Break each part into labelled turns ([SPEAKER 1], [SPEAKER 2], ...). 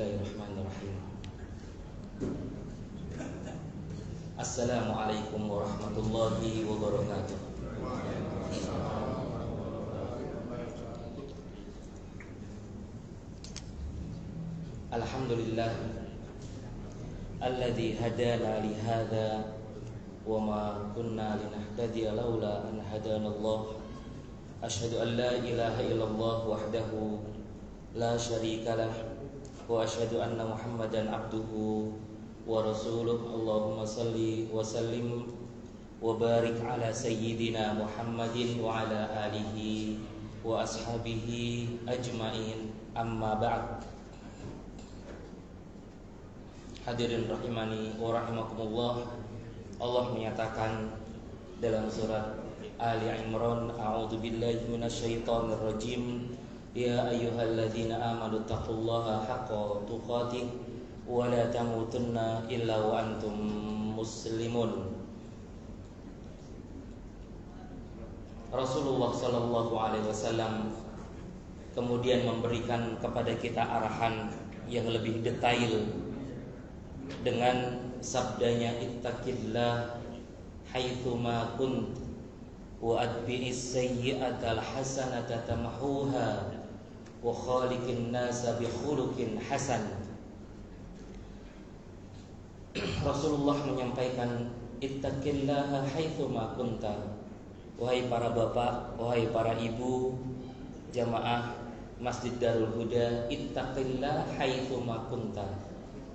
[SPEAKER 1] Bismillahirrahmanirrahim. Assalamualaikum warahmatullahi wabarakatuh. Alhamdulillah alladzi hadana li hadza wa ma kunna linahtadiya laula an hadanallah. Asyhadu an la ilaha illallah wahdahu la syarikalah wa asyhadu anna Muhammadan abduhu wa rasuluh. Allahumma salli wa sallim wa barik ala sayyidina Muhammadin wa ala alihi wa ashabihi ajmain. Amma ba'd. Hadirin rahimani wa rahimakumullah. Allah menyatakan dalam surat Ali Imran, a'udzu billahi minasyaitonir rajim. Ya ayyuhalladzina amanu taqullaha haqqa tuqatih wa la tamutunna illa wa antum muslimun. Rasulullah sallallahu alaihi wasallam kemudian memberikan kepada kita arahan yang lebih detail dengan sabdanya, ittaqillah haitsuma kunt wa atbi'is sayyi'atal hasanata tamhuha wa khaliqin nasa bi khuluqin hasan. Rasulullah menyampaikan, ittaqillaha haitsuma kunta. Wahai para bapak, wahai para ibu, jamaah Masjid Darul Huda, ittaqillah haitsuma kunta.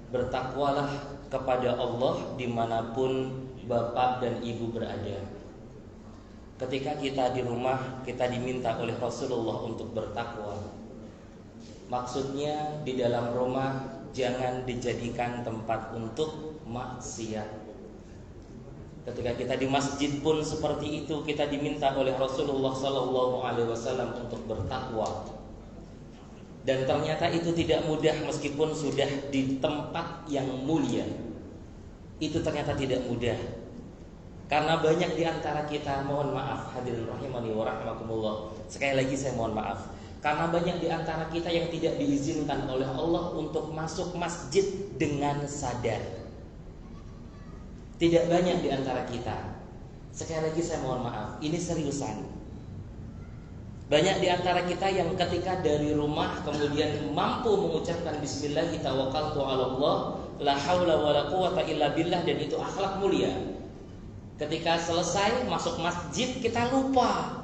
[SPEAKER 1] Bertakwalah kepada Allah dimanapun bapak dan ibu berada. Ketika kita di rumah, kita diminta oleh Rasulullah untuk bertakwa. Maksudnya di dalam rumah jangan dijadikan tempat untuk maksiat. Ketika kita di masjid pun seperti itu, kita diminta oleh Rasulullah sallallahu alaihi wasallam untuk bertakwa. Dan ternyata itu tidak mudah meskipun sudah di tempat yang mulia. Itu ternyata tidak mudah. Karena banyak di antara kita, mohon maaf hadirin rahimani wa rahimakumullah, sekali lagi saya mohon maaf, karena banyak di antara kita yang tidak diizinkan oleh Allah untuk masuk masjid dengan sadar. Tidak banyak di antara kita. Sekali lagi saya mohon maaf, ini seriusan. Banyak di antara kita yang ketika dari rumah kemudian mampu mengucapkan bismillah, tawakkaltu 'ala Allah, la haula wala quwata illa billah, dan itu akhlak mulia. Ketika selesai masuk masjid kita lupa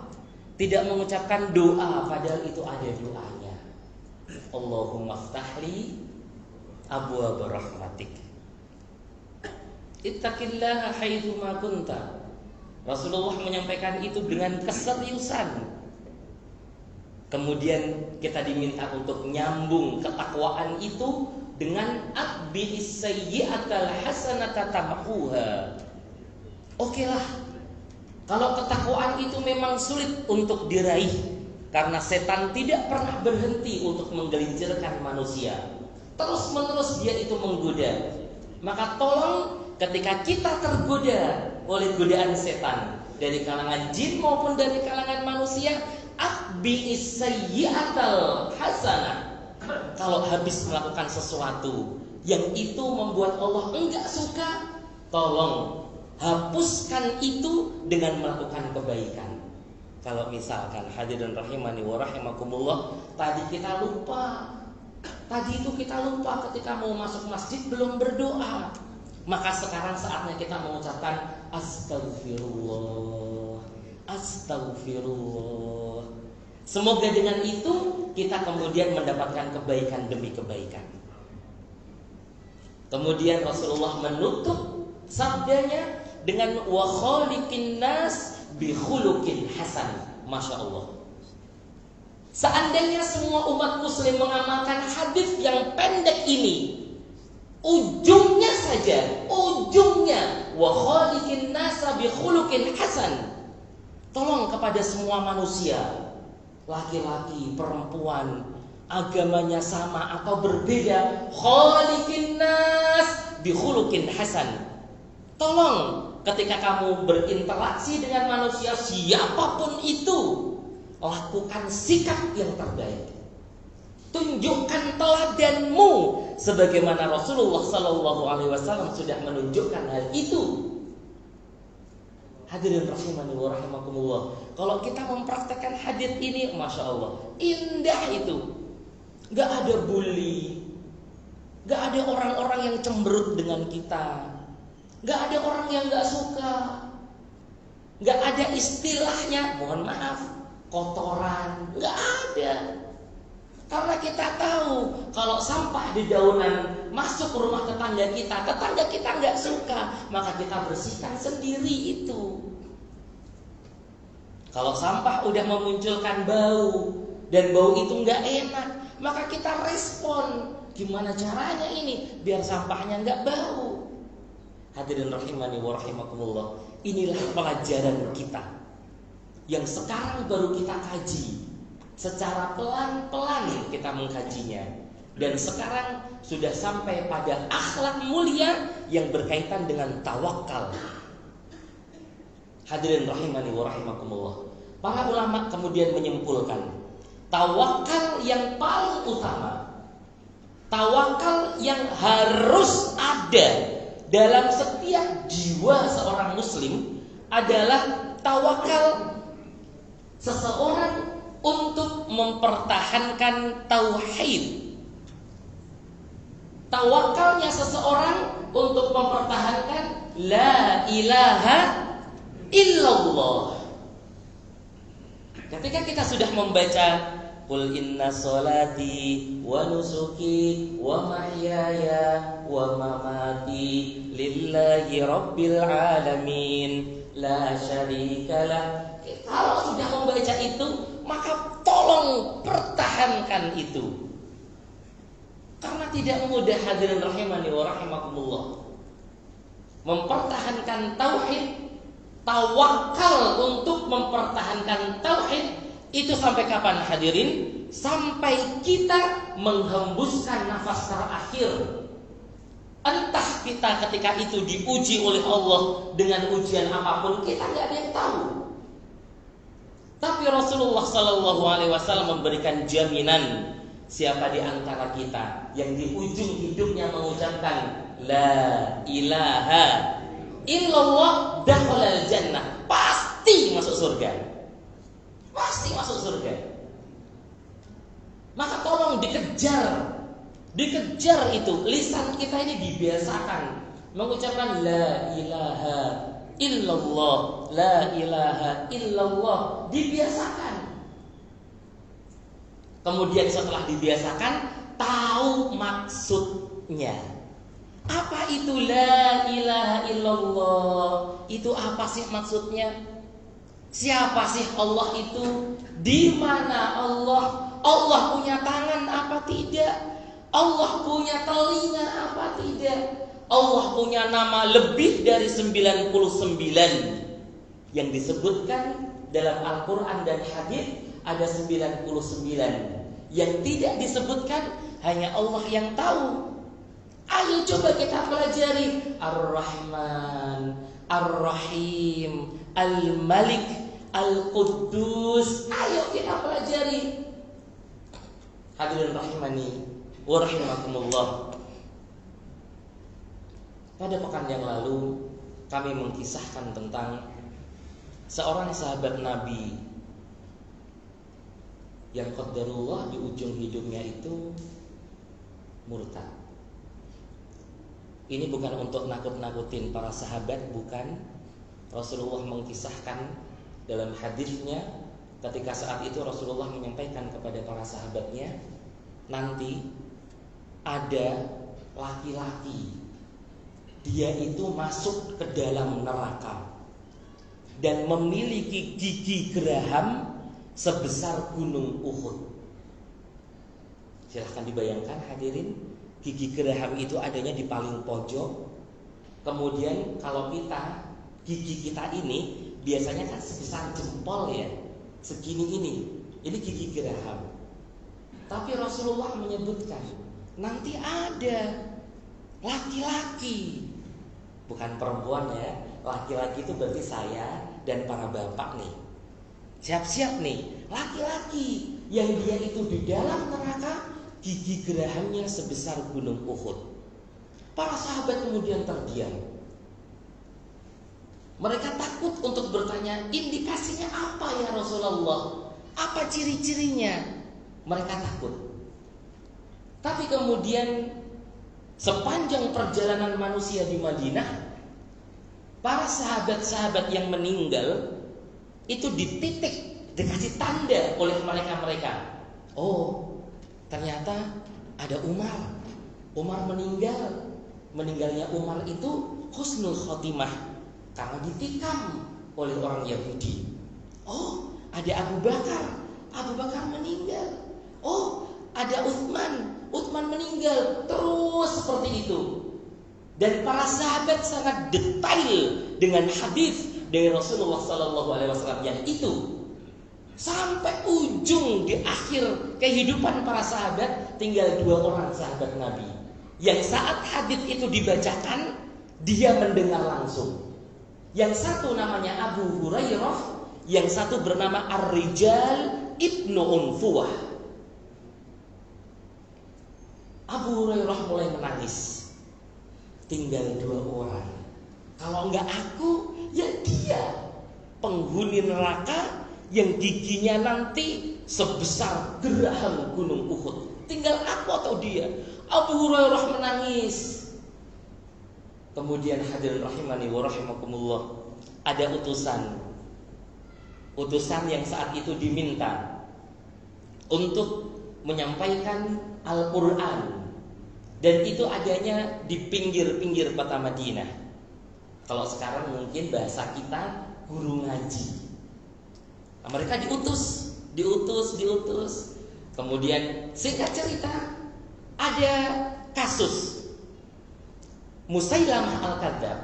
[SPEAKER 1] tidak mengucapkan doa, padahal itu ada doanya. Allahumma ftahli abwaaba rahmatik, ittaqillaha haitsuma kunta. Rasulullah menyampaikan itu dengan keseriusan. Kemudian kita diminta untuk nyambung ketakwaan itu dengan atbi'is sayyi'atal hasanata tamhuha. Oke lah, kalau ketakwaan itu memang sulit untuk diraih, karena setan tidak pernah berhenti untuk menggelincirkan manusia. Terus menerus dia itu menggoda. Maka tolong ketika kita tergoda oleh godaan setan dari kalangan jin maupun dari kalangan manusia, atbi'is sayyi'atal hasanah. Kalau habis melakukan sesuatu yang itu membuat Allah enggak suka, tolong hapuskan itu dengan melakukan kebaikan. Kalau misalkan hadirin rahimani wa rahimakumullah, tadi kita lupa. Tadi itu kita lupa ketika mau masuk masjid belum berdoa. Maka sekarang saatnya kita mengucapkan astagfirullah, astagfirullah. Semoga dengan itu kita kemudian mendapatkan kebaikan demi kebaikan. Kemudian Rasulullah menutup sabdanya dengan wa khaliqin nas bi khuluqin hasan. Masya Allah. Seandainya semua umat muslim mengamalkan hadis yang pendek ini, ujungnya saja, ujungnya wa khaliqin nas bi khuluqin hasan. Tolong kepada semua manusia, laki-laki, perempuan, agamanya sama atau berbeda, khaliqin nas bi khuluqin hasan. Tolong ketika kamu berinteraksi dengan manusia siapapun itu, lakukan sikap yang terbaik. Tunjukkan teladanmu sebagaimana Rasulullah Sallallahu Alaihi Wasallam sudah menunjukkan hal itu. Hadirin rahimani wa rahimakumullah. Kalau kita mempraktekkan hadis ini, masya Allah, indah itu. Gak ada bully, gak ada orang-orang yang cemberut dengan kita, gak ada orang yang gak suka, gak ada istilahnya, mohon maaf, kotoran, gak ada. Karena kita tahu kalau sampah di daunan masuk rumah tetangga kita nggak suka, maka kita bersihkan sendiri itu. Kalau sampah udah memunculkan bau dan bau itu nggak enak, maka kita respon. Gimana caranya ini biar sampahnya nggak bau? Hadirin rahimani wa rahimakumullah. Inilah pelajaran kita yang sekarang baru kita kaji. Secara pelan-pelan kita mengkajinya. Dan sekarang sudah sampai pada akhlak mulia yang berkaitan dengan tawakal. Hadirin rahimani wa rahimakumullah. Para ulama kemudian menyimpulkan, tawakal yang paling utama, tawakal yang harus ada dalam setiap jiwa seorang muslim adalah tawakal seseorang untuk mempertahankan tauhid. Tawakalnya seseorang untuk mempertahankan la ilaha illallah. Ketika kita sudah membaca qul inna sholati wa nusuki wa mahyaya wa mamati lillahi rabbil alamin la syarikalah. Kalau sudah membaca itu, maka tolong pertahankan itu. Karena tidak mudah, hadirin rahimani wa rahimakumullah, mempertahankan tauhid, tawakal untuk mempertahankan tauhid itu sampai kapan hadirin? Sampai kita menghembuskan nafas terakhir. Entah kita ketika itu diuji oleh Allah dengan ujian apapun, kita nggak ada yang tahu. Tapi Rasulullah Sallallahu Alaihi Wasallam memberikan jaminan, siapa di antara kita yang di ujung hidupnya mengucapkan la ilaha illallah dakhalal jannah, pasti masuk surga. Pasti masuk surga. Maka tolong dikejar itu. Lisan kita ini dibiasakan mengucapkan la ilaha illallah, la ilaha illallah, dibiasakan. Kemudian setelah dibiasakan, tahu maksudnya. Apa itu la ilaha illallah? Itu apa sih maksudnya? Siapa sih Allah itu? Di mana Allah? Allah punya tangan apa tidak? Allah punya telinga apa tidak? Allah punya nama lebih dari 99 yang disebutkan dalam Al-Quran dan hadis ada 99. Yang tidak disebutkan hanya Allah yang tahu. Ayo coba kita pelajari Ar-Rahman, Ar-Rahim, Al-Malik, Al-Quddus. Ayo kita pelajari. Hadirin rahimani wa rahimakumullah. Pada pekan yang lalu kami mengkisahkan tentang seorang sahabat Nabi yang qadarullah di ujung hidupnya itu murtad. Ini bukan untuk nakut-nakutin para sahabat, bukan. Rasulullah mengkisahkan dalam hadisnya ketika saat itu Rasulullah menyampaikan kepada para sahabatnya, nanti ada laki-laki, dia itu masuk ke dalam neraka dan memiliki gigi geraham sebesar gunung Uhud. Silahkan dibayangkan hadirin, gigi geraham itu adanya di paling pojok. Kemudian kalau gigi kita ini biasanya kan sebesar jempol ya, segini ini. Ini gigi geraham. Tapi Rasulullah menyebutkan nanti ada laki-laki, bukan perempuan ya. Laki-laki itu berarti saya dan para bapak nih. Siap-siap nih, laki-laki yang dia itu di dalam neraka gigi gerahamnya sebesar gunung Uhud. Para sahabat kemudian terdiam. Mereka takut untuk bertanya, indikasinya apa ya Rasulullah? Apa ciri-cirinya? Mereka takut. Tapi kemudian sepanjang perjalanan manusia di Madinah, para sahabat-sahabat yang meninggal itu dititik, dikasih tanda oleh mereka. Oh, ternyata ada Umar. Umar meninggal. Meninggalnya Umar itu husnul khotimah karena ditikam oleh orang Yahudi. Oh, ada Abu Bakar. Abu Bakar meninggal. Oh, ada Utsman. Utsman meninggal. Terus seperti itu. Dan para sahabat sangat detail dengan hadis dari Rasulullah SAW yang itu. Sampai ujung di akhir kehidupan para sahabat tinggal 2 orang sahabat Nabi. Yang saat hadis itu dibacakan, dia mendengar langsung. Yang satu namanya Abu Hurairah, yang satu bernama Ar-Rijal Ibnu Unfuwah. Abu Hurairah mulai menangis. Tinggal 2 orang. Kalau enggak aku, ya dia. Penghuni neraka yang giginya nanti sebesar geraham gunung Uhud. Tinggal aku atau dia. Abu Hurairah menangis. Kemudian hadirin rahimani wa rahimakumullah, ada utusan yang saat itu diminta untuk menyampaikan Al-Quran. Dan itu adanya di pinggir-pinggir kota Madinah. Kalau sekarang mungkin bahasa kita guru ngaji. Nah, mereka diutus. Kemudian singkat cerita, ada kasus Musailamah Al-Kadzab.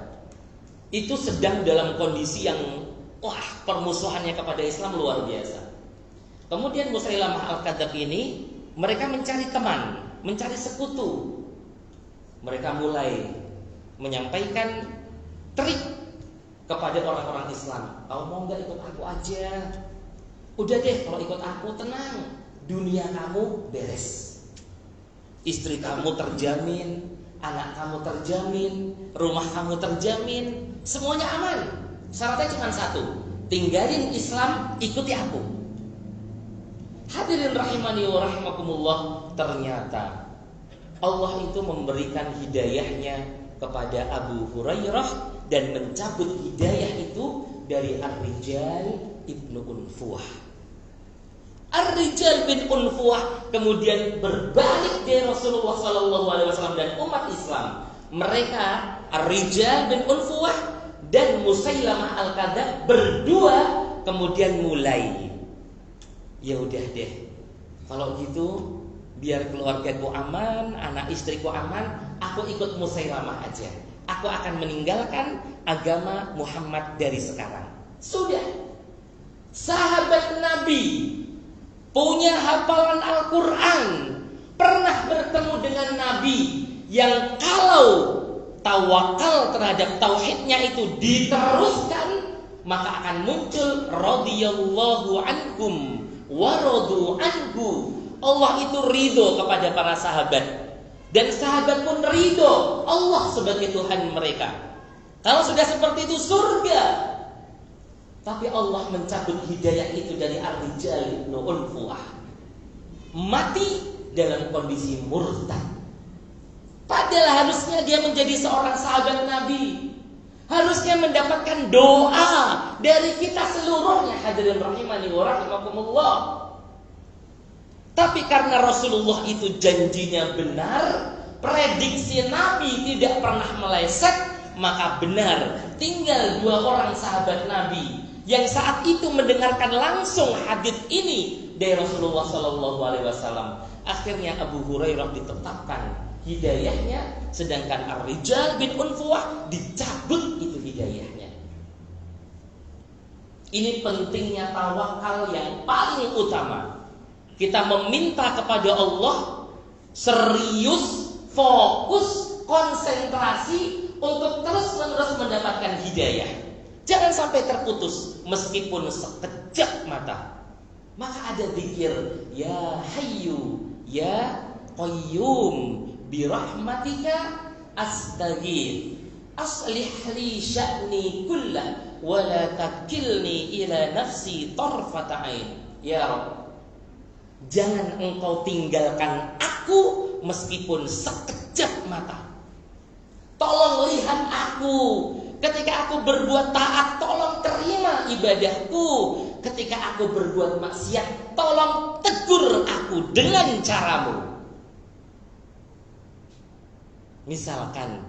[SPEAKER 1] Itu sedang dalam kondisi yang permusuhannya kepada Islam luar biasa. Kemudian Musailamah Al-Kadzab ini, mereka mencari teman, mencari sekutu. Mereka mulai menyampaikan trik kepada orang-orang Islam. Kau mau gak ikut aku aja? Udah deh, kalau ikut aku tenang, dunia kamu beres. Istri kamu terjamin, anak kamu terjamin, rumah kamu terjamin, semuanya aman. Syaratnya cuma satu, tinggalin Islam, ikuti aku. Hadirin rahimani wa rahimakumullah, ternyata Allah itu memberikan hidayahnya kepada Abu Hurairah dan mencabut hidayah itu dari Ar-Rijal Ibnu Unfuwah. Ar-Rijal bin Unfuwah kemudian berbalik dari Rasulullah SAW dan umat Islam. Mereka Ar-Rijal bin Unfuwah dan Musailamah Al-Kadzab berdua kemudian mulai, ya udah deh, kalau gitu biar keluargaku aman, anak istriku aman, aku ikut Musailamah aja. Aku akan meninggalkan agama Muhammad dari sekarang. Sudah. Sahabat Nabi punya hafalan Al-Quran, pernah bertemu dengan Nabi yang kalau tawakal terhadap tauhidnya itu diteruskan, maka akan muncul radhiyallahu anhum wa radu anhu. Allah itu ridho kepada para sahabat, dan sahabat pun ridho Allah sebagai Tuhan mereka. Kalau sudah seperti itu surga. Tapi Allah mencabut hidayah itu dari Ar-Rijal Ibnu Unfuwah. Mati dalam kondisi murtad. Padahal harusnya dia menjadi seorang sahabat Nabi. Harusnya mendapatkan doa dari kita seluruhnya, hadirin rahimani wa rahimakumullah. Tapi karena Rasulullah itu janjinya benar, prediksi Nabi tidak pernah meleset, maka benar tinggal 2 orang sahabat Nabi yang saat itu mendengarkan langsung hadits ini dari Rasulullah SAW. Akhirnya Abu Hurairah ditetapkan hidayahnya, sedangkan Ar-Rijal bin Unfuwah dicabut itu hidayahnya. Ini pentingnya tawakal yang paling utama. Kita meminta kepada Allah serius, fokus, konsentrasi untuk terus-menerus mendapatkan hidayah. Jangan sampai terputus meskipun sekejap mata. Maka ada zikir, ya Hayyu, ya qayyum bi rahmatika astaghith aslih li sya'ni kullah wa la takilni ila nafsi tarfata ain. Ya Rabb, jangan engkau tinggalkan aku meskipun sekejap mata. Tolong lihat aku ketika aku berbuat taat, tolong terima ibadahku. Ketika aku berbuat maksiat, tolong tegur aku dengan caramu. Misalkan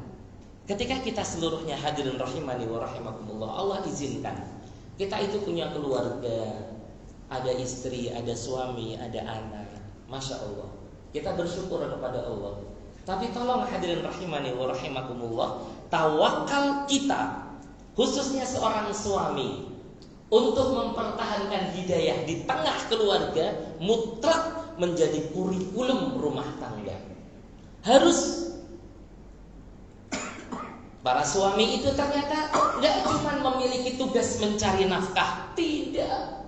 [SPEAKER 1] ketika kita seluruhnya hadirin rahimani wa rahimakumullah, Allah izinkan kita itu punya keluarga, ada istri, ada suami, ada anak. Masya Allah, kita bersyukur kepada Allah. Tapi tolong hadirin rahimani wa rahimakumullah, tawakal kita, khususnya seorang suami, untuk mempertahankan hidayah di tengah keluarga mutlak menjadi kurikulum rumah tangga. Harus. Para suami itu ternyata tidak cuma memiliki tugas mencari nafkah, tidak.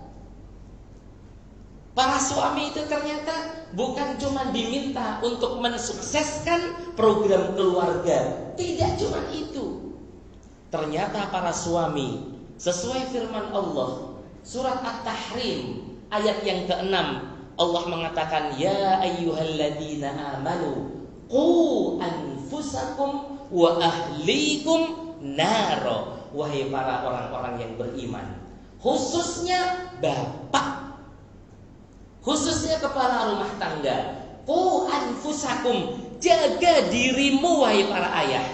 [SPEAKER 1] Para suami itu ternyata bukan cuma diminta untuk mensukseskan program keluarga, tidak cuma itu. Ternyata para suami, sesuai firman Allah surat At-Tahrim ayat yang ke-6, Allah mengatakan, ya ayyuhalladzina amanu qu anfusakum wa ahlikum naro. Wahai para orang-orang yang beriman, khususnya bapak, khususnya kepala rumah tangga, qu anfusakum, jaga dirimu wahai para ayah,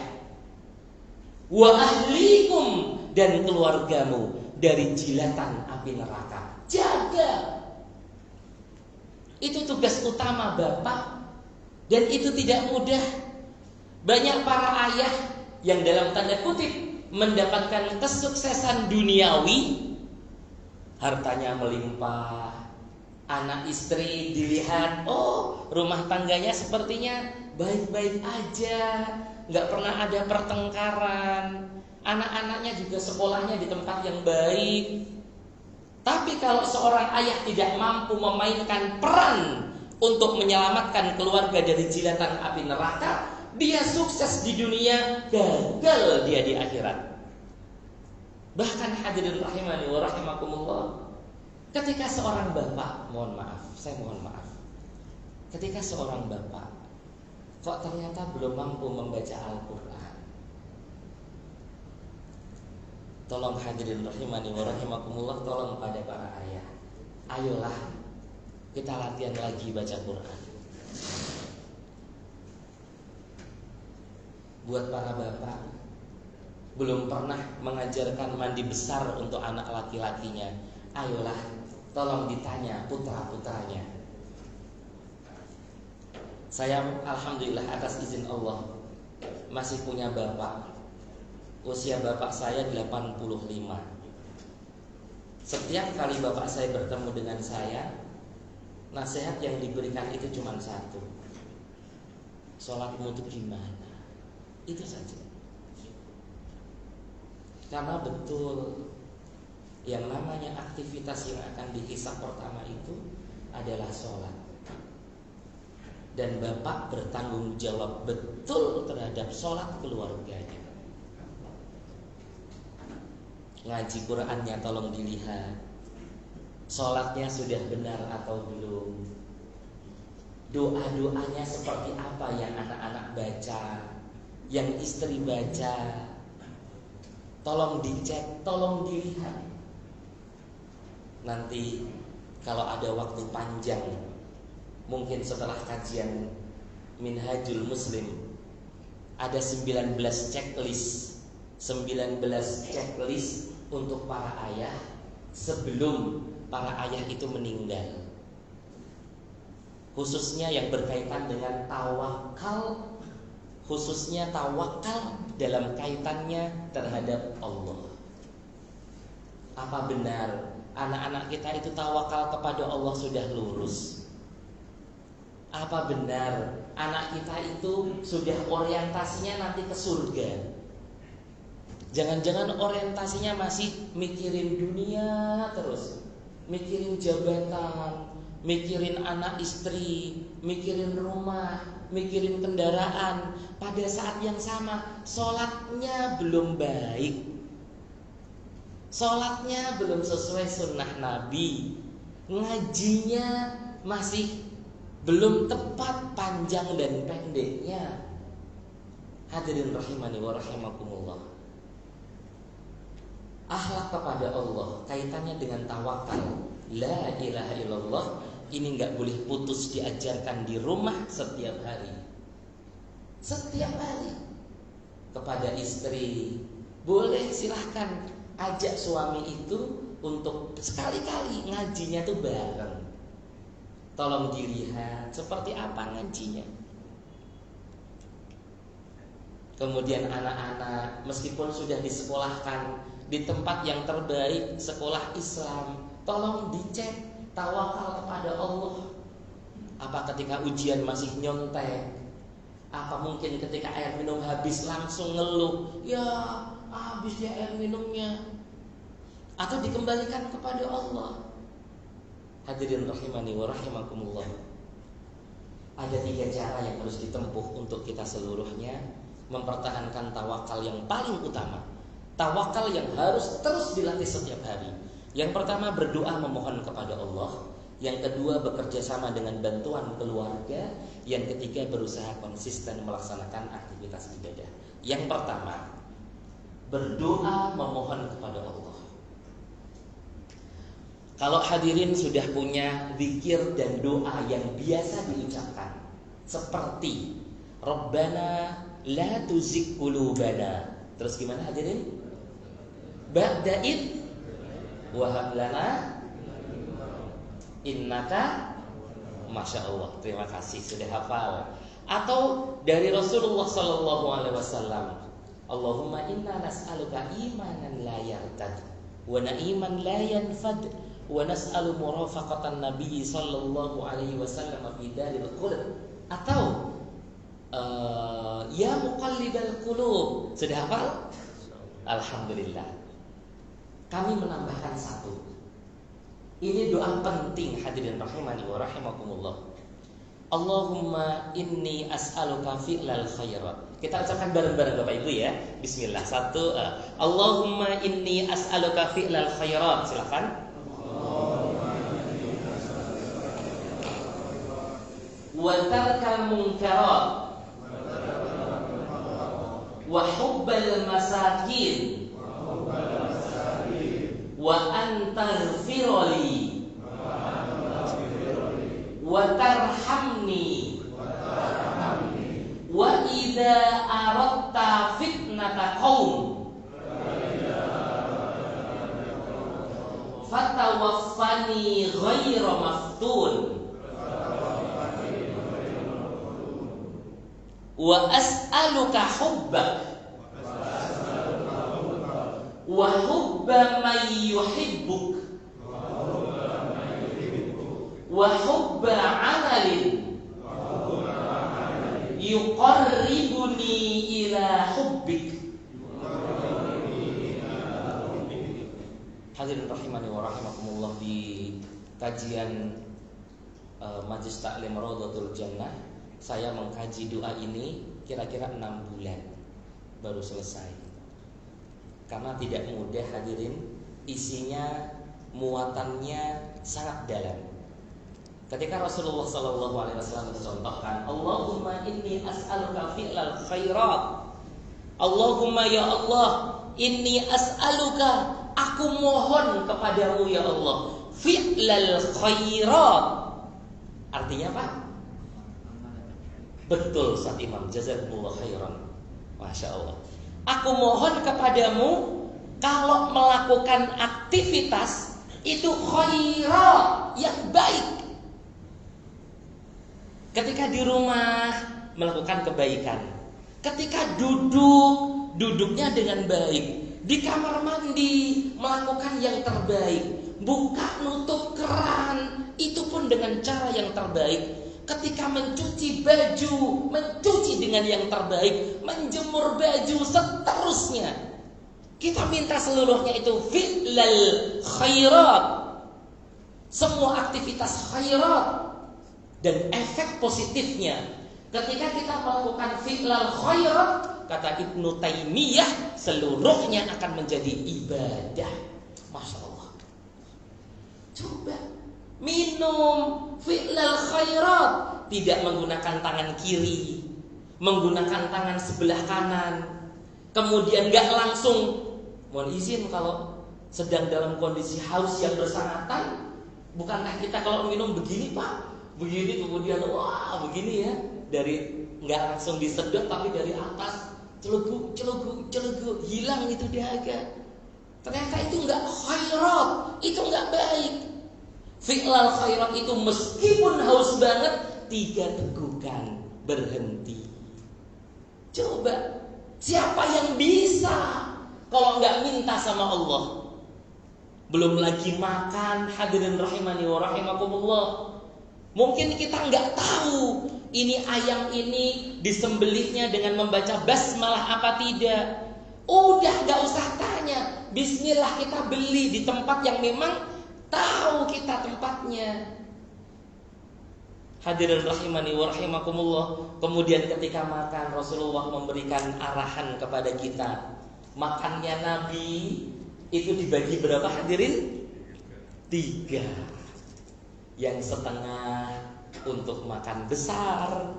[SPEAKER 1] wa ahlikum, dan keluargamu dari jilatan api neraka. Jaga. Itu tugas utama bapak, dan itu tidak mudah. Banyak para ayah yang dalam tanda kutip mendapatkan kesuksesan duniawi, hartanya melimpah, anak istri dilihat, oh rumah tangganya sepertinya baik-baik aja, nggak pernah ada pertengkaran, anak-anaknya juga sekolahnya di tempat yang baik. Tapi kalau seorang ayah tidak mampu memainkan peran untuk menyelamatkan keluarga dari jilatan api neraka, dia sukses di dunia, gagal dia di akhirat. Bahkan hadirin rahimani wa rahimakumullah, ketika seorang bapak, saya mohon maaf, ketika seorang bapak kok ternyata belum mampu membaca Al-Quran, tolong hadirin rahimani wa rahimakumullah, tolong pada para ayah, ayolah kita latihan lagi baca Quran. Buat para bapak belum pernah mengajarkan mandi besar untuk anak laki-lakinya, ayolah tolong ditanya putra-putranya. Saya alhamdulillah atas izin Allah masih punya bapak. Usia bapak saya 85. Setiap kali bapak saya bertemu dengan saya, nasihat yang diberikan itu cuma satu, sholatmu itu gimana? Itu saja. Karena betul yang namanya aktivitas yang akan dihisab pertama itu adalah sholat. Dan bapak bertanggung jawab betul terhadap sholat keluarganya. Ngaji Qurannya tolong dilihat, sholatnya sudah benar atau belum, doa-doanya seperti apa yang anak-anak baca, yang istri baca, tolong dicek, tolong dilihat. Nanti kalau ada waktu panjang, mungkin setelah kajian Minhajul Muslim, ada 19 checklist untuk para ayah sebelum para ayah itu meninggal, khususnya yang berkaitan dengan tawakal, khususnya tawakal dalam kaitannya terhadap Allah. Apa benar anak-anak kita itu tawakal kepada Allah sudah lurus? Apa benar anak kita itu sudah orientasinya nanti ke surga? Jangan-jangan orientasinya masih mikirin dunia terus, mikirin jabatan, mikirin anak istri, mikirin rumah, mikirin kendaraan. Pada saat yang sama, sholatnya belum baik, sholatnya belum sesuai sunnah Nabi, ngajinya masih belum tepat panjang dan pendeknya. Hadirin rahimani wa rahimakumullah. Akhlak kepada Allah kaitannya dengan tawakal. La ilaha illallah ini gak boleh putus diajarkan di rumah setiap hari. Setiap hari. Kepada istri, boleh silahkan ajak suami itu untuk sekali-kali ngajinya tuh bareng. Tolong dilihat seperti apa ngajinya. Kemudian anak-anak meskipun sudah disekolahkan di tempat yang terbaik, sekolah Islam, tolong dicek tawakal kepada Allah. Apa ketika ujian masih nyontek? Apa mungkin ketika air minum habis langsung ngeluh, ya habis ya air minumnya? Atau dikembalikan kepada Allah? Hadirin rahimani wa rahimakumullah. Ada 3 cara yang harus ditempuh untuk kita seluruhnya mempertahankan tawakal yang paling utama. Tawakal yang harus terus dilatih setiap hari. Yang pertama berdoa memohon kepada Allah. Yang kedua bekerja sama dengan bantuan keluarga. Yang ketiga berusaha konsisten melaksanakan aktivitas ibadah. Yang pertama berdoa memohon kepada Allah. Kalau hadirin sudah punya zikir dan doa yang biasa diucapkan, seperti Rabbana la tuzigh qulubana. Terus gimana hadirin? Ba'da id wa hab lana innaka, masya Allah, terima kasih sudah hafal. Atau dari Rasulullah sallallahu alaihi wasallam, Allahumma inna nas'aluka imanan la yartad wa na'iman la yanfad wa nas'alu murafaqatan nabiy sallallahu alaihi wasallam fi daril qulub. Atau ya muqallibal qulub. Sudah hafal? Alhamdulillah. Kami menambahkan satu. Ini doa penting hadirin rahimani wa rahimakumullah. Allahumma inni as'aluka fi'lal khairat. Kita ucapkan bareng-bareng Bapak Ibu ya. Bismillah. Satu. Allahumma inni as'aluka fi'lal khairat. Silakan. Wa tarkal munkarat wa hubbal masakin wa antaghfirli wa tarhamni wa idza aradta fitnata qaum fatawaffani ghaira maftun wa as'aluka hubbak wa hubba man yuhibbuk wa hubba amalin yuqarribuni ila hubbik. Hadirin rahimani wa rahimakumullah, di kajian Majlis Ta'lim Raudhatul Jannah saya mengkaji doa ini kira-kira 6 bulan baru selesai. Karena tidak mudah hadirin, isinya, muatannya sangat dalam. Ketika Rasulullah SAW mencontohkan, Allahumma inni as'aluka fi'lal khairat. Allahumma ya Allah, inni as'aluka, aku mohon kepadamu ya Allah, fi'lal khairat. Artinya apa? Betul Ustaz Imam, jazakumullah khairan. Masya Allah. Aku mohon kepadamu kalau melakukan aktivitas itu khairat, yang baik. Ketika di rumah melakukan kebaikan. Ketika duduknya dengan baik. Di kamar mandi melakukan yang terbaik. Buka nutup keran, itu pun dengan cara yang terbaik. Ketika mencuci baju, mencuci dengan yang terbaik, menjemur baju, seterusnya. Kita minta seluruhnya itu fi'lal khairat. semua aktivitas khairat. Dan efek positifnya ketika kita melakukan fi'lal khairat, kata Ibnu Taimiyah, seluruhnya akan menjadi ibadah. Masya Allah. Coba minum fi'lal khairat, tidak menggunakan tangan kiri, menggunakan tangan sebelah kanan. Kemudian gak langsung, mohon izin kalau sedang dalam kondisi haus yang bersangatan, bukankah kita kalau minum begini Pak, begini kemudian wah begini ya, dari nggak langsung disedot tapi dari atas celuguk hilang itu dahaga. Ternyata itu nggak khairat, itu nggak baik. Fi'lal khairat itu meskipun haus banget, 3 tegukan, berhenti. Coba siapa yang bisa kalau nggak minta sama Allah? Belum lagi makan, hadirin rahimani wa rahimakumullah. Mungkin kita nggak tahu ini ayam ini disembelihnya dengan membaca basmalah apa tidak. Udah nggak usah tanya, bismillah kita beli di tempat yang memang tahu kita tempatnya. Hadirin rahimani wa rahimakumullah. Kemudian ketika makan, Rasulullah memberikan arahan kepada kita. Makannya Nabi itu dibagi berapa hadirin? 3. Yang setengah untuk makan besar,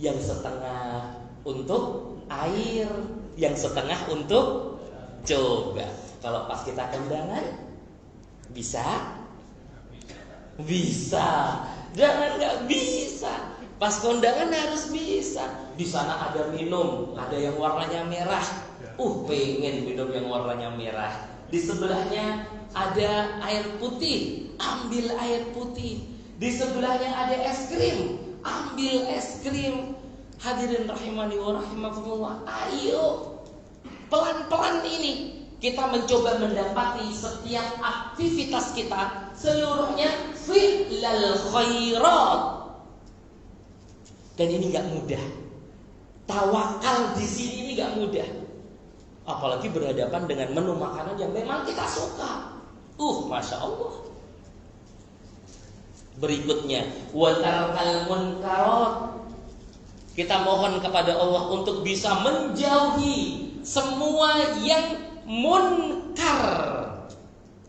[SPEAKER 1] yang setengah untuk air, yang setengah untuk coba. Kalau pas kita kondangan bisa? Bisa. Jangan nggak bisa. Pas kondangan harus bisa. Di sana ada minum, ada yang warnanya merah. Pengen minum yang warnanya merah. Di sebelahnya ada air putih, ambil air putih. Di sebelahnya ada es krim, ambil es krim. Hadirin rahimani wa rahimakumullah. Ayo, pelan-pelan ini kita mencoba mendapati setiap aktivitas kita seluruhnya fi'lal khairat. Dan ini nggak mudah. Tawakal di sini ini nggak mudah. Apalagi berhadapan dengan menu makanan yang memang kita suka. Masya Allah. Berikutnya, wa tarkal munkarat. Kita mohon kepada Allah untuk bisa menjauhi semua yang munkar.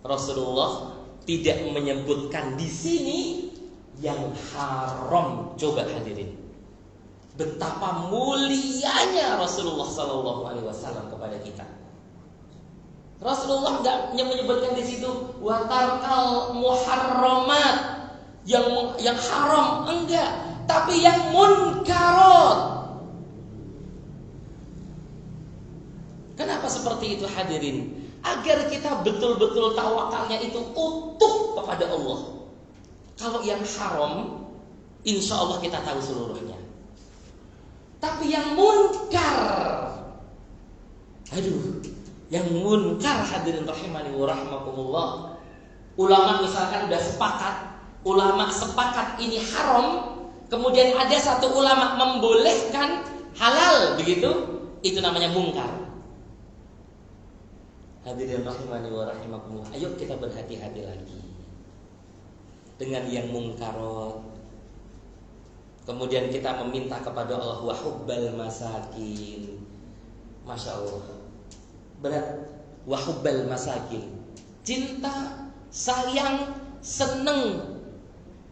[SPEAKER 1] Rasulullah tidak menyebutkan di sini yang haram. Coba hadirin, betapa mulianya Rasulullah SAW kepada kita. Rasulullah nggak menyebutkan di situ wa tarkal muharramat, yang haram, enggak, tapi yang munkarat. Kenapa seperti itu hadirin? Agar kita betul-betul tawakalnya itu utuh kepada Allah. Kalau yang haram, insya Allah kita tahu seluruhnya. Tapi yang munkar, yang munkar hadirin rahimani wa rahimakumullah. Ulama misalkan udah sepakat ini haram, kemudian ada satu ulama membolehkan halal, begitu, itu namanya munkar. Hadirin rahimani wa rahimakumullah. Ayo kita berhati-hati lagi dengan yang munkarat. Kemudian kita meminta kepada Allah wa hubbal masakin. Masya Allah, berat. Wa hubbal masakin, cinta, sayang, seneng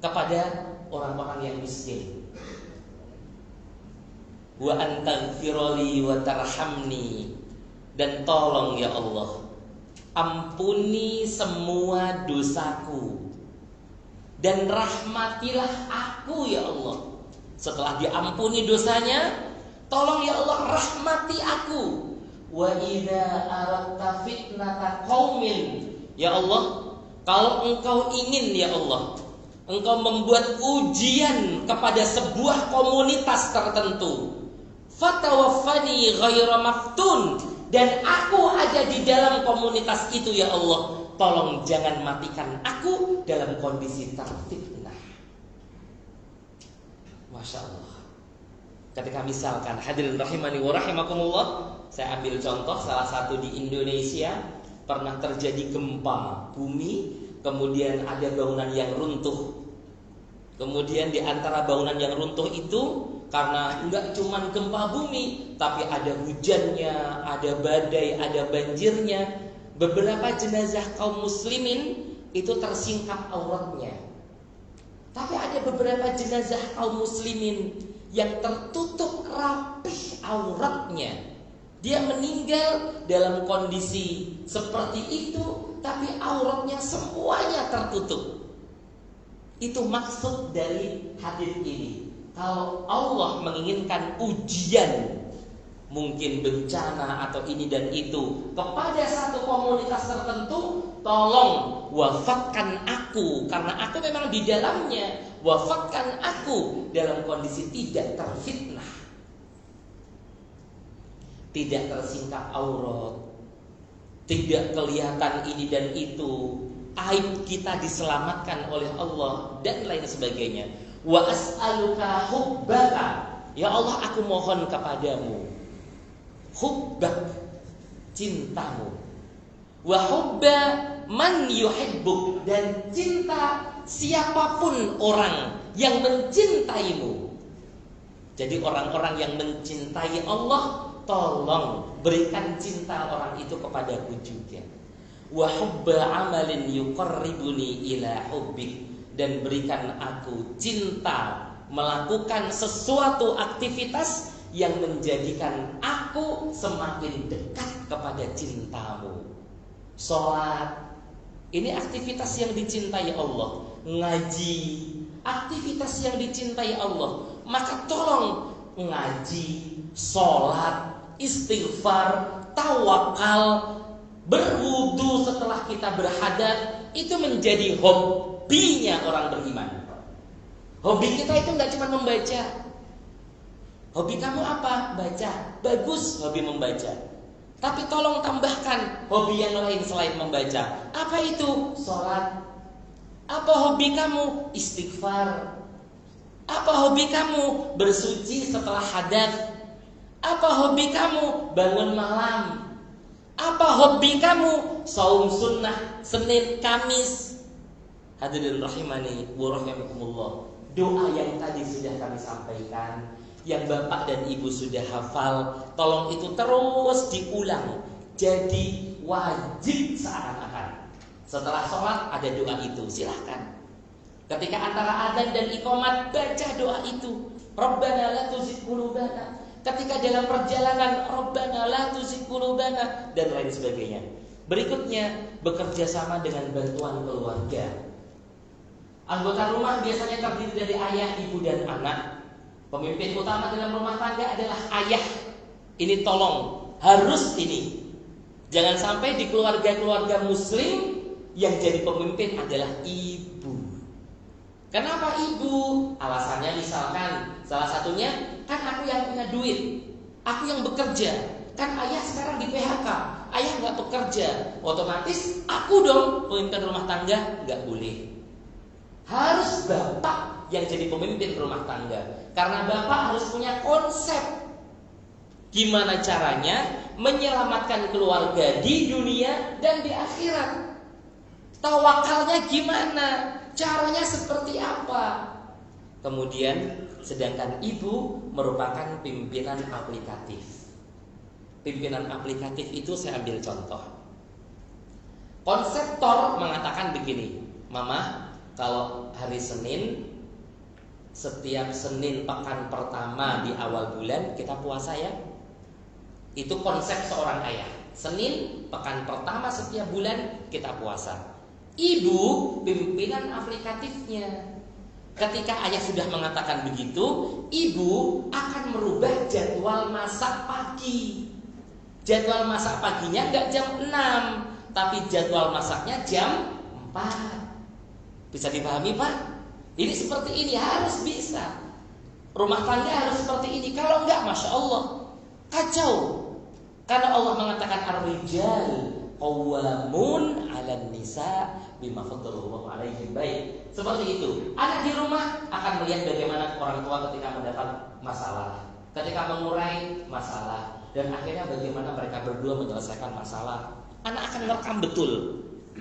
[SPEAKER 1] kepada orang-orang yang miskin. Wa antaghfirli wa tarhamni, dan tolong ya Allah, ampuni semua dosaku dan rahmatilah aku ya Allah. Setelah diampuni dosanya, tolong ya Allah rahmati aku. Wa idza aradta fitnata qaumin, ya Allah, kalau engkau ingin ya Allah, engkau membuat ujian kepada sebuah komunitas tertentu, fatawaffani ghaira maftun, dan aku ada di dalam komunitas itu ya Allah, tolong jangan matikan aku dalam kondisi terfitnah. Masya Allah. Ketika misalkan hadirin rahimani wa rahimakumullah, saya ambil contoh salah satu di Indonesia, pernah terjadi gempa bumi, kemudian ada bangunan yang runtuh. Kemudian di antara bangunan yang runtuh itu, karena enggak cuman gempa bumi, tapi ada hujannya, ada badai, ada banjirnya, beberapa jenazah kaum muslimin itu tersingkap auratnya. Tapi ada beberapa jenazah kaum muslimin yang tertutup rapih auratnya. Dia meninggal dalam kondisi seperti itu, tapi auratnya semuanya tertutup. Itu maksud dari hadis ini. Kalau Allah menginginkan ujian, mungkin bencana atau ini dan itu, kepada satu komunitas tertentu, tolong wafatkan aku, karena aku memang di dalamnya. Wafatkan aku dalam kondisi tidak terfitnah, tidak tersingkap aurat, tidak kelihatan ini dan itu, aib kita diselamatkan oleh Allah dan lain sebagainya. Wa as'aluka hubbaka, ya Allah aku mohon kepadamu hubbak, cintamu, wa hubba man yuhibbuk, dan cinta siapapun orang yang mencintaimu. Jadi orang-orang yang mencintai Allah, tolong berikan cinta orang itu kepadaku juga. Wa hubba amalin yuqarribuni ila hubbik, dan berikan aku cinta melakukan sesuatu aktivitas yang menjadikan aku semakin dekat kepada cintamu. Sholat, ini aktivitas yang dicintai Allah. Ngaji, aktivitas yang dicintai Allah. Maka tolong ngaji, sholat, istighfar, tawakal, berwudu setelah kita berhadas, itu menjadi hobinya orang beriman. Hobi kita itu nggak cuma membaca. Hobi kamu apa? Baca. Bagus hobi membaca. Tapi tolong tambahkan hobi yang lain selain membaca. Apa itu? Sholat. Apa hobi kamu? Istighfar. Apa hobi kamu? Bersuci setelah hadas. Apa hobi kamu? Bangun malam. Apa hobi kamu? Saum sunnah Senin Kamis. Hadirin rahimani wa rahimakumullah. Doa yang tadi sudah kami sampaikan, yang Bapak dan Ibu sudah hafal, tolong itu terus diulang. Jadi wajib seakan-akan. Setelah sholat ada doa itu, silahkan. Ketika antara adzan dan iqamat, baca doa itu. Rabbana la tuzigh qulubana. Ketika dalam perjalanan, Rabbana la tuzigh qulubana, dan lain sebagainya. Berikutnya, bekerja sama dengan bantuan keluarga. Anggota rumah biasanya terdiri dari ayah, ibu, dan anak. Pemimpin utama dalam rumah tangga adalah ayah. Ini tolong, harus ini. Jangan sampai di keluarga-keluarga muslim yang jadi pemimpin adalah ibu. Kenapa ibu? Alasannya misalkan salah satunya, kan aku yang punya duit, aku yang bekerja. Kan ayah sekarang di PHK, ayah nggak bekerja, otomatis aku dong pemimpin rumah tangga. Nggak boleh. Harus bapak yang jadi pemimpin rumah tangga, karena bapak harus punya konsep gimana caranya menyelamatkan keluarga di dunia dan di akhirat. Tawakalnya gimana? Caranya seperti apa? Kemudian sedangkan ibu merupakan pimpinan aplikatif. Pimpinan aplikatif itu saya ambil contoh. Konseptor mengatakan begini, Mama, kalau hari Senin, setiap Senin pekan pertama di awal bulan kita puasa ya. Itu konsep seorang ayah. Senin pekan pertama setiap bulan kita puasa. Ibu pimpinan aplikatifnya. Ketika ayah sudah mengatakan begitu, ibu akan merubah jadwal masak pagi. Jadwal masak paginya enggak jam 6, tapi jadwal masaknya jam 4. Bisa dipahami, Pak? Ini seperti ini, harus bisa. Rumah tangga harus seperti ini. Kalau enggak, Masya Allah, kacau. Karena Allah mengatakan ar-rijal qawwamun 'alan nisa bima faddalallahu 'alaihim. Baik, seperti itu. Anak di rumah akan melihat bagaimana orang tua ketika mendapat masalah, ketika mengurai masalah, dan akhirnya bagaimana mereka berdua menyelesaikan masalah. Anak akan merekam betul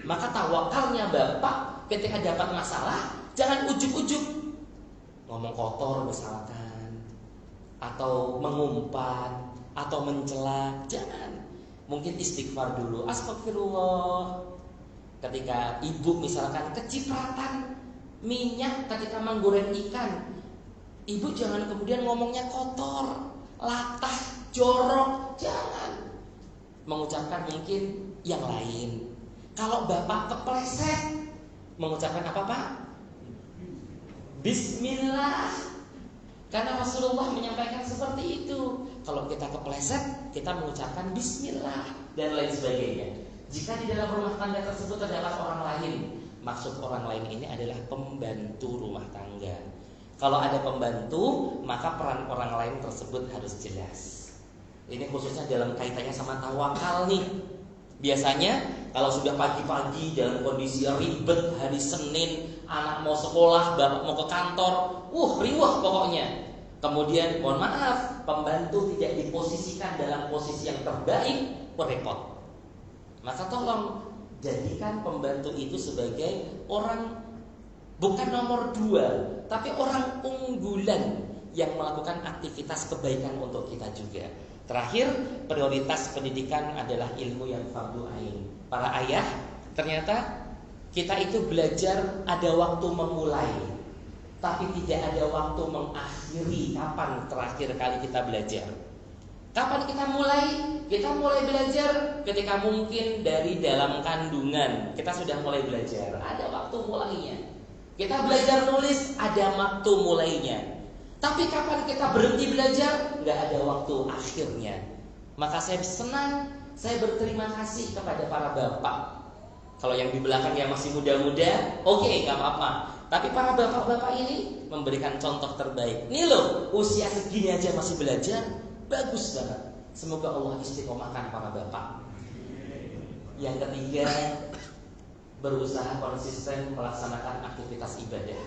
[SPEAKER 1] Maka tawakalnya bapak ketika dapat masalah, jangan ujuk-ujuk ngomong kotor misalkan, atau mengumpat, atau mencela. Jangan. Mungkin istighfar dulu, astagfirullah. Ketika ibu misalkan kecipratan minyak ketika menggoreng ikan, ibu jangan kemudian ngomongnya kotor, latah, jorok. Jangan. Mengucapkan mungkin yang lain. Kalau bapak kepleset, mengucapkan apa Pak? Bismillah. Karena Rasulullah menyampaikan seperti itu. Kalau kita kepleset, kita mengucapkan bismillah dan lain sebagainya. Jika di dalam rumah tangga tersebut terdapat orang lain, maksud orang lain ini adalah pembantu rumah tangga. Kalau ada pembantu, maka peran orang lain tersebut harus jelas. Ini khususnya dalam kaitannya sama tawakal nih. Biasanya kalau sudah pagi-pagi dalam kondisi ribet, hari Senin, anak mau sekolah, bapak mau ke kantor, riwah pokoknya. Kemudian mohon maaf, pembantu tidak diposisikan dalam posisi yang terbaik, repot. Maka tolong jadikan pembantu itu sebagai orang bukan nomor 2, tapi orang unggulan yang melakukan aktivitas kebaikan untuk kita juga. Terakhir, prioritas pendidikan adalah ilmu yang fardu ain. Para ayah, ternyata kita itu belajar ada waktu memulai, tapi tidak ada waktu mengakhiri. Kapan terakhir kali kita belajar? Kapan kita mulai? Kita mulai belajar ketika mungkin dari dalam kandungan kita sudah mulai belajar. Ada waktu mulainya. Kita belajar nulis, ada waktu mulainya. Tapi kapan kita berhenti belajar? Nggak ada waktu akhirnya. Maka saya senang, saya berterima kasih kepada para bapak. Kalau yang di belakang yang masih muda-muda, oke, nggak apa-apa. Tapi para bapak-bapak ini memberikan contoh terbaik. Nih loh, usia segini aja masih belajar, bagus banget. Semoga Allah istiqomahkan para bapak. Yang ketiga, berusaha konsisten melaksanakan aktivitas ibadah.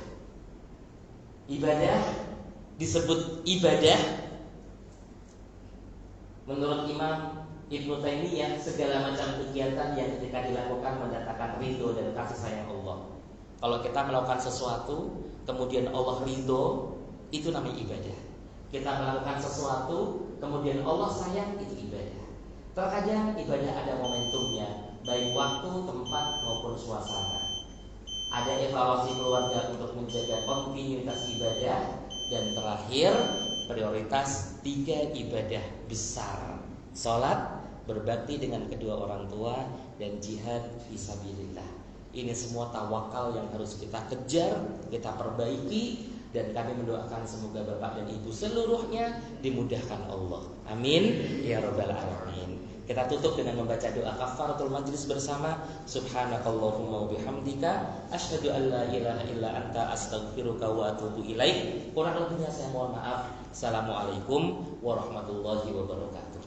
[SPEAKER 1] Ibadah disebut ibadah menurut Imam Ibnu Taimiyah segala macam kegiatan yang ketika dilakukan mendatangkan ridho dan kasih sayang Allah. Kalau kita melakukan sesuatu kemudian Allah ridho, itu namanya ibadah. Kita melakukan sesuatu kemudian Allah sayang, itu ibadah. Terkadang ibadah ada momentumnya, baik waktu, tempat maupun suasana. Ada evaluasi keluarga untuk menjaga kontinuitas ibadah. Dan terakhir, prioritas 3 ibadah besar: sholat, berbakti dengan kedua orang tua, dan jihad fisabilillah. Ini semua tawakal yang harus kita kejar, kita perbaiki. Dan kami mendoakan semoga bapak dan ibu seluruhnya dimudahkan Allah. Amin ya rabbal alamin. Kita tutup dengan membaca doa kafaratul majlis bersama. Subhanakallahumma wa bihamdika asyhadu an la ilaha illa anta astaghfiruka wa atubu ilaik. Kurang lebihnya saya mohon maaf. Assalamualaikum warahmatullahi wabarakatuh.